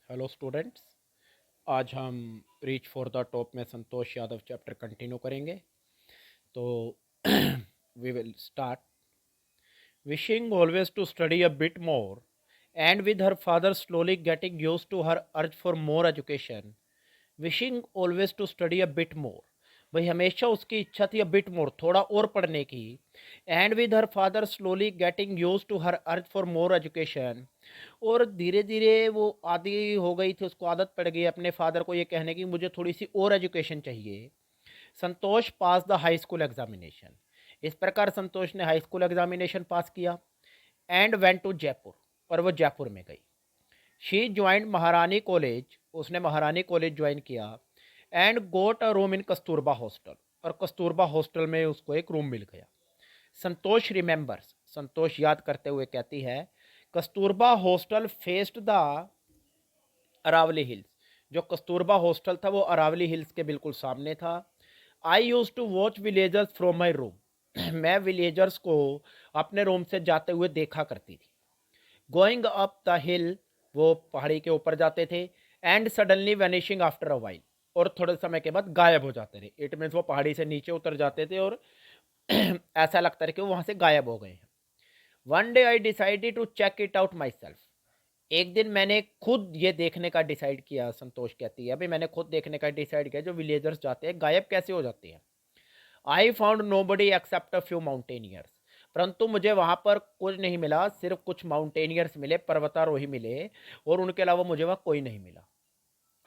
Hello students. आज हम reach for the top में संतोष यादव चैप्टर कंटिन्यू करेंगे। तो we will start. Wishing always to study a bit more and with her father slowly getting used to her urge for more education. Wishing always to study a bit more, भाई हमेशा उसकी इच्छा थी अ bit मोर, थोड़ा और पढ़ने की। And with her father slowly getting used to her urge for more education, और धीरे धीरे वो आदि हो गई थी, उसको आदत पड़ गई अपने फादर को ये कहने की मुझे थोड़ी सी और एजुकेशन चाहिए। संतोष पास द हाई स्कूल एग्जामिनेशन। इस प्रकार संतोष ने हाई स्कूल एग्जामिनेशन पास किया एंड वेंट टू जयपुर, और वो जयपुर में गई। शी ज्वाइंड महारानी कॉलेज, उसने महारानी कॉलेज ज्वाइन किया। And got a room in Kasturba hostel, और कस्तूरबा हॉस्टल में उसको एक रूम मिल गया। संतोष रिमेंबर्स, संतोष याद करते हुए कहती है, Kasturba hostel faced the Aravalli hills. जो कस्तूरबा हॉस्टल था वो अरावली हिल्स के बिल्कुल सामने था। I used to watch villagers from my room. मैं विलेजर्स को अपने रूम से जाते हुए देखा करती थी। गोइंग अप द हिल, वो पहाड़ी के ऊपर जाते थे। And suddenly vanishing after a while, और थोड़े समय के बाद गायब हो जाते थे। इट मीन्स वो पहाड़ी से नीचे उतर जाते थे और ऐसा लगता था कि वो वहां से गायब हो गए हैं। One day I decided to check it out myself. एक दिन मैंने खुद ये देखने का डिसाइड किया, संतोष कहती है, अभी मैंने खुद देखने का डिसाइड किया जो विलेजर्स जाते हैं गायब कैसे हो जाते हैं। I found nobody except a few mountaineers, परंतु मुझे वहां पर कुछ नहीं मिला, सिर्फ कुछ माउंटेनियर्स मिले, पर्वतारोही मिले, और उनके अलावा मुझे वहां कोई नहीं मिला।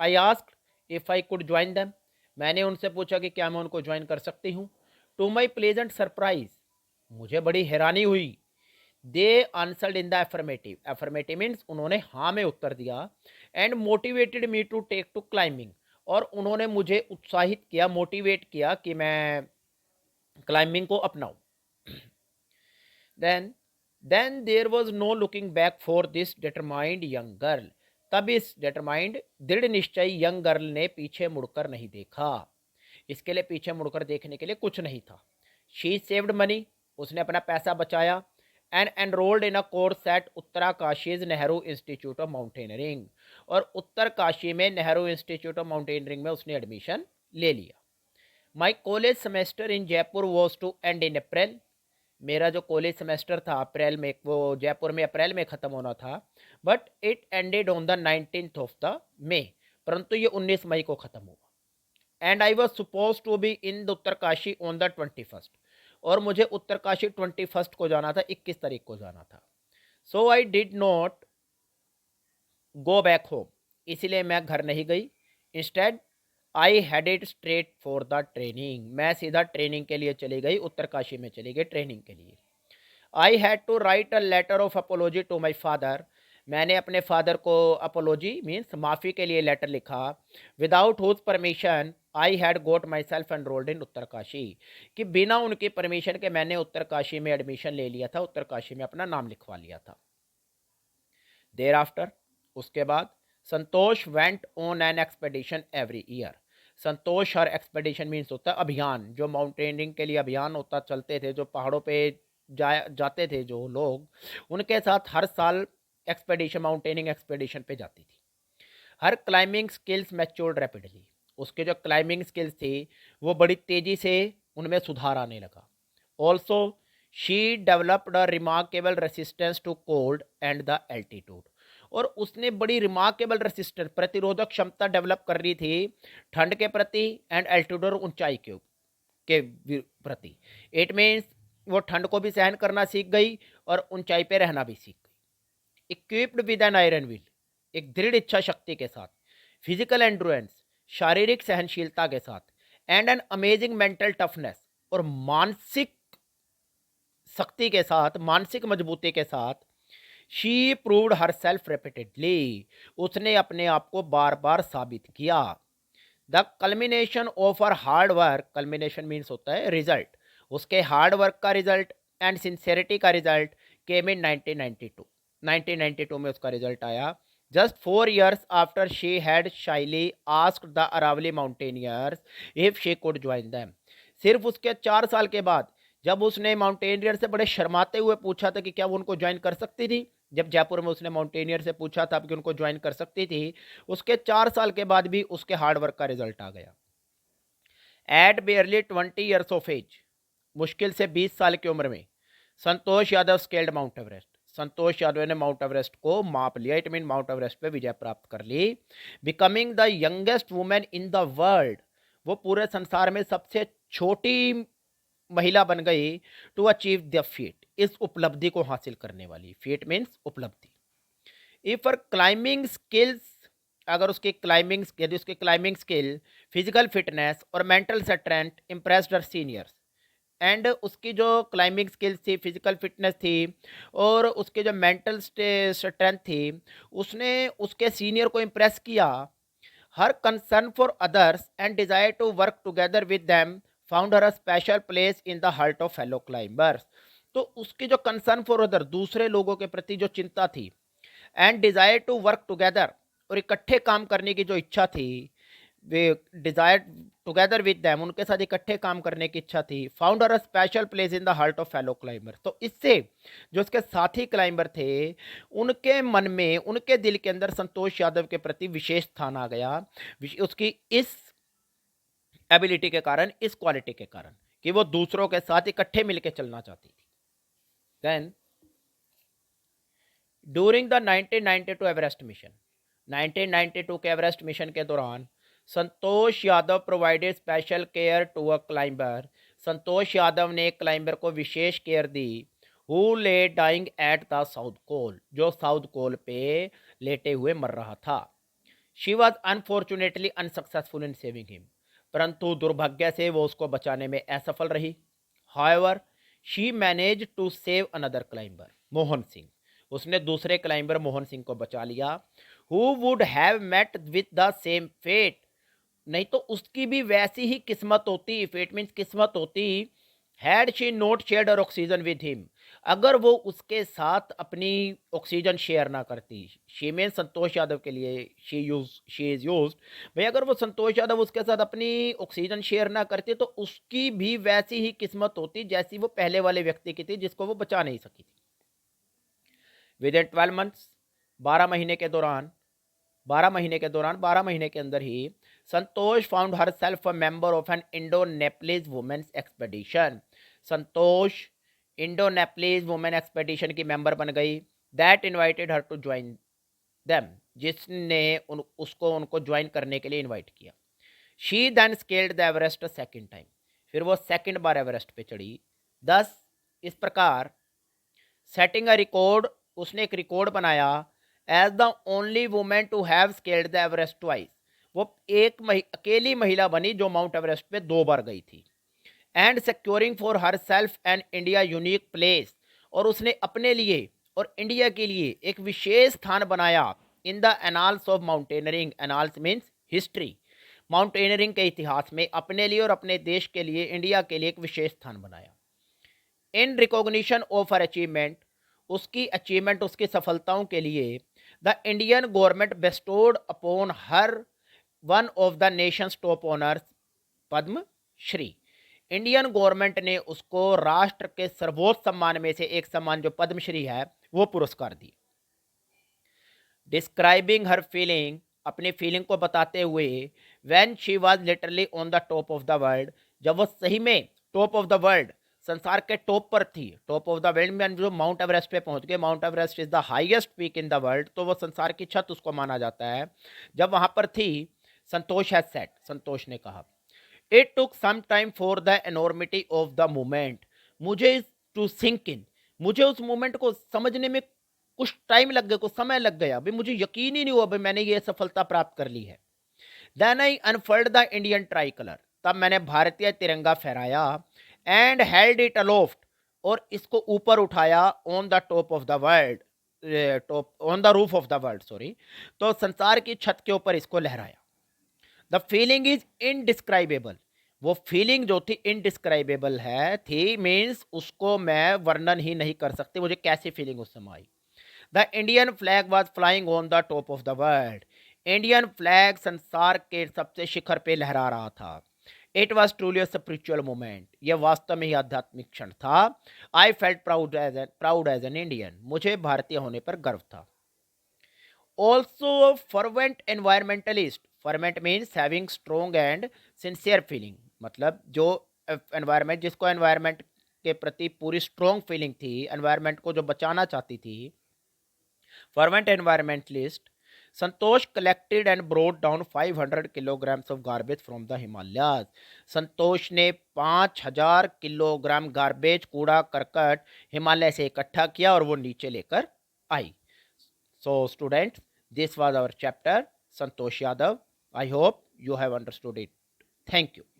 I asked if I could join them, मैंने उनसे पूछा कि क्या मैं उनको ज्वाइन कर सकती हूँ। टू माई प्लेजेंट सरप्राइज, मुझे बड़ी हैरानी हुई, they answered in the affirmative. Affirmative means उन्होंने हाँ में उत्तर दिया। And motivated me to take to climbing, और उन्होंने मुझे उत्साहित किया, मोटिवेट किया कि मैं क्लाइंबिंग को अपनाऊं। Then then there was no looking back for this determined young girl. तब इस डिटरमाइंड, दृढ़ निश्चयी यंग गर्ल ने पीछे मुड़कर नहीं देखा। इसके लिए पीछे मुड़कर देखने के लिए कुछ नहीं था। शी सेव्ड मनी, उसने अपना पैसा बचाया। And enrolled in a course at Uttarkashi's Nehru Institute of Mountaineering, और उत्तरकाशी में नेहरू इंस्टीट्यूट ऑफ माउंटेनियरिंग में उसने एडमिशन ले लिया। My college semester in Jaipur was to end in April, मेरा जो कॉलेज सेमेस्टर था अप्रैल में, वो जयपुर में अप्रैल में ख़त्म होना था। But it ended on the 19th of the May, परंतु ये 19 मई को ख़त्म हुआ। And I was suppose to be in the Uttarkashi on the 21st, और मुझे उत्तरकाशी 21st को जाना था, 21 तारीख को जाना था। So I did not go back home, इसलिए मैं घर नहीं गई। Instead I headed straight for the training, मैं सीधा ट्रेनिंग के लिए चली गई, उत्तरकाशी में चली गई ट्रेनिंग के लिए। I had to write a letter of apology to my father, मैंने अपने फादर को अपोलॉजी मीन्स माफ़ी के लिए लेटर लिखा। Without whose permission I had got myself enrolled in Uttarkashi, कि बिना उनकी परमिशन के मैंने उत्तरकाशी में एडमिशन ले लिया था, उत्तरकाशी में अपना नाम लिखवा लिया था। देर आफ्टर, उसके बाद, Santosh went on an expedition every year. Santosh हर एक्सपेडिशन मीन्स होता है अभियान, जो माउंटेनियरिंग के लिए अभियान होता चलते थे, जो पहाड़ों पे जाते थे जो लोग, उनके साथ हर साल एक्सपेडिशन, माउंटेनिंग एक्सपेडिशन पे जाती थी। हर क्लाइंबिंग स्किल्स मैच्योर्ड रैपिडली, उसके जो क्लाइंबिंग स्किल्स थी वो बड़ी तेज़ी से उनमें सुधार आने लगा। Also she developed a remarkable resistance to cold and the altitude, और उसने बड़ी रिमार्केबल रेसिस्टेंस, प्रतिरोधक क्षमता डेवलप कर रही थी ठंड के प्रति एंड एल्टीट्यूड और ऊंचाई के प्रति। इट मीन्स वो ठंड को भी सहन करना सीख गई और ऊंचाई पे रहना भी सीख गई। Equipped with an iron will, एक दृढ़ इच्छा शक्ति के साथ, फिजिकल एंड्योरेंस, शारीरिक सहनशीलता के साथ, and an amazing mental toughness, और मानसिक शक्ति के साथ, मानसिक मजबूती के साथ, she proved herself repeatedly, उसने अपने आप को बार बार साबित किया। The culmination of her hard work, culmination means होता है रिजल्ट, उसके हार्ड वर्क का रिजल्ट एंड सिंसेरिटी का रिजल्ट केम इन 1992, 1992 में उसका रिजल्ट आया। Just 4 years after she had shyly asked the Aravalli mountaineers if she could join them, सिर्फ उसके 4 साल के बाद, जब उसने माउंटेनियर से बड़े शर्माते हुए पूछा था कि क्या वो उनको ज्वाइन कर सकती थी, जब जयपुर में उसने माउंटेनियर से पूछा था कि उनको ज्वाइन कर सकती थी, उसके 4 साल के बाद भी उसके हार्डवर्क का रिजल्ट आ गया। At barely 20 years of age, मुश्किल से 20 साल की उम्र में, Santosh Yadav scaled Mount Everest. Santosh Yadav ने माउंट एवरेस्ट को माप लिया, इट मीन माउंट एवरेस्ट पे विजय प्राप्त कर ली, becoming the youngest women in the world. वो पूरे संसार में सबसे छोटी महिला बन गई टू अचीव द फीट, इस उपलब्धि को हासिल करने वाली। फीट मीन्स उपलब्धि। इफ फॉर क्लाइंबिंग स्किल्स, अगर उसकी क्लाइंबिंग, यदि उसकी क्लाइंबिंग स्किल, फिजिकल फिटनेस और mental strength impressed her seniors, and उसकी जो क्लाइंबिंग स्किल्स थी, फिजिकल फिटनेस थी और उसके जो मेंटल स्ट्रेंथ थी, उसने उसके सीनियर को इम्प्रेस किया। Her concern for others and desire to work together with them found her a special place in the heart of fellow climbers. तो उसकी जो कंसर्न फॉर अदर, दूसरे लोगों के प्रति जो चिंता थी, and desire to work together, और इकट्ठे काम करने की जो इच्छा थी, वे डिजायर टुगेदर विद देम, उनके साथ इकट्ठे काम करने की इच्छा थी। Found a special place in the heart of fellow climber. तो इससे जो उसके साथी क्लाइंबर थे, उनके मन में, उनके दिल के अंदर संतोष यादव के प्रति विशेष स्थान आ गया, उसकी इस एबिलिटी के कारण, इस क्वालिटी के कारण कि वो दूसरों के साथ इकट्ठे मिलकर चलना चाहती थी। Then during the 1992 Everest mission, 1992 के एवरेस्ट मिशन के दौरान Santosh Yadav provided special care to a climber. Santosh Yadav ने एक क्लाइंबर को विशेष केयर दी, who lay dying at the South Col, जो साउथ कोल पे लेटे हुए मर रहा था। She was unfortunately unsuccessful in saving him, परंतु दुर्भाग्य से वो उसको बचाने में असफल रही। However she manage to save another climber, Mohan Singh, उसने दूसरे क्लाइंबर मोहन सिंह को बचा लिया। Who would have met with the same fate, नहीं तो उसकी भी वैसी ही किस्मत होती, फेट मीन्स किस्मत होती, had she not shared her oxygen with him, अगर वो उसके साथ अपनी ऑक्सीजन शेयर ना करती। शी में संतोष यादव के लिए शी इज यूज्ड, भाई अगर वो संतोष यादव उसके साथ अपनी ऑक्सीजन शेयर ना करती तो उसकी भी वैसी ही किस्मत होती जैसी वो पहले वाले व्यक्ति की थी, जिसको वो बचा नहीं सकी थी। विद इन 12 मंथ्स, 12 महीने के दौरान, 12 महीने के अंदर ही Santosh found herself a member of an Indo Nepalese women's expedition. Santosh Indo Nepalese women expedition की मेंबर बन गई। That invited her to join them, जिसने उसको उनको ज्वाइन करने के लिए इनवाइट किया। She then scaled the Everest second time, फिर वो सेकेंड बार एवरेस्ट पे चढ़ी। 10 इस प्रकार सेटिंग अ रिकॉर्ड, उसने एक रिकॉर्ड बनाया as the only women to have scaled the Everest twice. वो एक अकेली महिला बनी जो माउंट एवरेस्ट पे 2 बार गई थी। And securing for her self and India unique place, और उसने अपने लिए और इंडिया के लिए एक विशेष स्थान बनाया in the annals of mountaineering. Annals means history, mountaineering के इतिहास में अपने लिए और अपने देश के लिए, इंडिया के लिए एक विशेष स्थान बनाया। In recognition of her achievement, उसकी अचीवमेंट, उसकी सफलताओं के लिए the Indian government bestowed upon her one of the Nations top honours Padma Shri. Indian government ने उसको राष्ट्र के सर्वोच्च सम्मान में से एक सम्मान जो पद्मश्री है वो पुरस्कार दिए। डिस्क्राइबिंग हर फीलिंग, अपनी फीलिंग को बताते हुए, when she was literally on the top of the world, जब वो सही में टॉप ऑफ द वर्ल्ड, संसार के टॉप पर थी। टॉप ऑफ द वर्ल्ड में जो माउंट एवरेस्ट पे पहुंच गए, mount Everest is the highest peak in the world, तो वो संसार की छत उसको माना जाता है। जब वहां पर थी, संतोष हैज सेड, संतोष ने कहा, it took some time for the enormity of the moment, मुझे टू सिंक इन, मुझे उस मोमेंट को समझने में कुछ टाइम लग गया, कुछ समय लग गया, भाई मुझे यकीन ही नहीं हुआ भाई मैंने ये सफलता प्राप्त कर ली है। Then I unfurled the Indian tricolour, तब मैंने भारतीय तिरंगा फहराया। एंड हेल्ड इट अलोफ्ट, और इसको ऊपर उठाया, on the top of the world, top on the roof of the world, sorry, तो संसार की छत के ऊपर इसको लहराया। द फीलिंग इज इनडिस्क्राइबेबल, वो फीलिंग जो थी इनडिस्क्राइबेबल है थी, मीन्स उसको मैं वर्णन ही नहीं कर सकती, मुझे कैसी फीलिंग उस समय आई। The Indian flag was flying on the top of the world, Indian flag संसार के सबसे शिखर पे लहरा रहा था। It was truly a spiritual moment, यह वास्तव में ही आध्यात्मिक क्षण था। I felt proud as an Indian, मुझे भारतीय होने पर गर्व था। Also fervent environmentalist, fervent means having strong and sincere feeling, मतलब जो एनवायरमेंट, जिसको एनवायरमेंट के प्रति पूरी स्ट्रोंग फीलिंग थी, एनवायरमेंट को जो बचाना चाहती थी, fervent environmentalist Santosh collected and brought down 500 kilograms of garbage from the Himalayas. संतोष ने 5000 किलोग्राम गार्बेज, कूड़ा करकट हिमालय से इकट्ठा किया और वो नीचे लेकर आई। So students, this was our chapter Santosh Yadav. I hope you have understood it. Thank you.